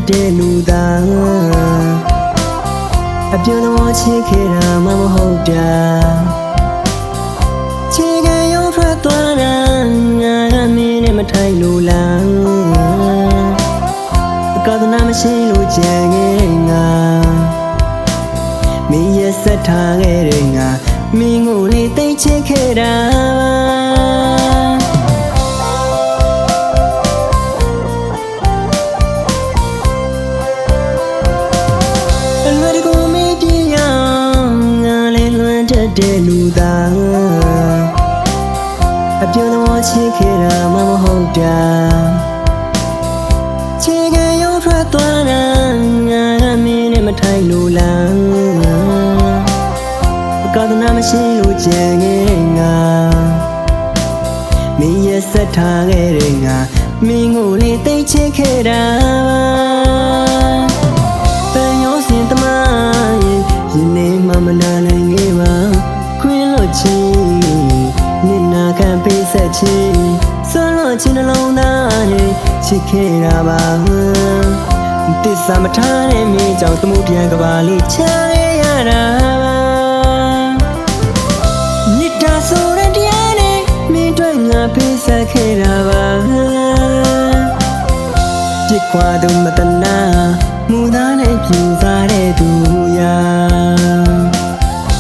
တဲ့လူသားအပြုံးတော်ချစ်ခဲ့တာမှမဟုတ်တာချေကရုံထွက်သွားတာငါကမင်းနဲ့မထိုင်လို့လားအကသနာမရှိလို့ကြံခဲ့ငါမင်းရဲ့ဆက်ထားခဲ့တဲ့ငါမင်းကိုလေးသိချစ်ခဲ့တာတဲ့လူသားအပြုံးတော်ချစ်ခဲ့တာမှမဟုတ်တာချေကရုံထွက်သွားတာငါကမင်းနဲ့မထိုင်လို့လားအကသနာမရှိလို့ကြံခဲ့ငါမင်းရဲ့ဆက်ထားခဲ့တဲ့ငါမင်းကိုလေးသိချစ်ခဲ့တာတန်ရောစင်သမားရင်နေမှမနာနိုင်ခဲ့ပါခွင်းလို့ချီနေနာခံပေးဆက်ချီစွန့်လို့ချီနှလုံးသားနဲ့ချစ်ခဲ့တာပါတစ္ဆာမထားတဲ့မြေကြောင့်သမှုပြန်ကပါလေးချခဲ့ရတာပါမြစ်တာဆိုတဲ့တရားနဲ့မင်းတို့ငါပေးဆက်ခဲ့တာပါပြစ်ခွာသူမတနာမူသားနဲ့ပြူစားတဲ့သူရာ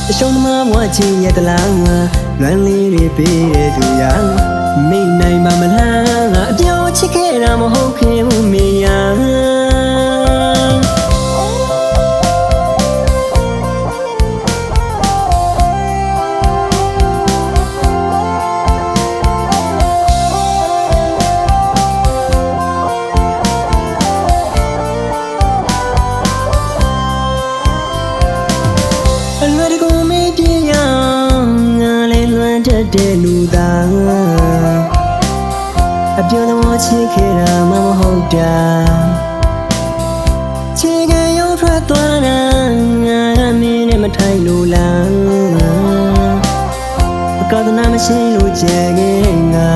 အရှုံးသမားဘဝချင်းရဲ့တလားငါလွမ်းလေးတွေပေးတဲ့သူရာမိတ်နိုင်ပါမလားငါအပြောင်းချစ်ခဲ့တာမဟုတ်ခင်ဘူးမေယာတဲ့လူသားအပြုံးတော်ချစ်ခဲ့တာမှမဟုတ်တာချေကရုံထွက်သွားတာငါကမင်းနဲ့မထိုင်လို့လားအကသနာမရှိလို့ကြံခဲ့ငါ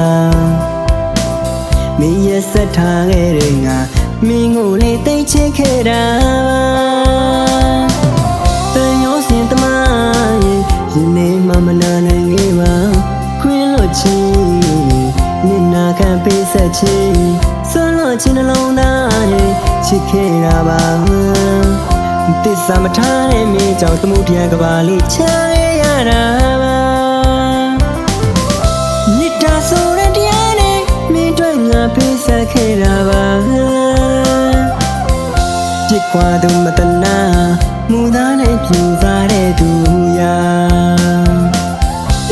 မင်းရဲ့ဆက်ထားခဲ့တဲ့ငါမင်းကိုလေးသိချစ်ခဲ့တာတန်ရောစင်သမားရင်နေမှမနာနိုင်ခဲ့ပါခွင်းလို့ချီနေနာခံပေးဆက်ချီစွန့်လို့ချီနှလုံးသားနဲ့ချစ်ခဲ့တာပါတစ္ဆာမထားတဲ့မြေကြောင့်သမှုတရားကပါလေးချခဲ့ရတာပါမြစ်တာဆိုတဲ့တရားနဲ့မင်းတို့ငါပေးဆက်ခဲ့တာပါပြစ်ခွာသူမတနာမူသားနဲ့ပြူစားတဲ့သူရာ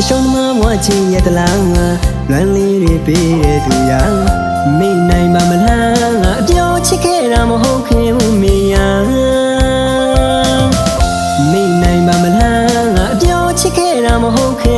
အရှုံးသမားဘဝချင်းရဲ့တလားငါလွမ်းလေးတွေပေးတဲ့သူရာမိတ်နိုင်ပါမလားငါအပြောင်းချစ်ခဲ့တာမဟုတ်ခင်ဘူးမေယာမိတ်နိုင်ပါမလားငါအပြောင်းချစ်ခဲ့တာမဟုတ်ခင်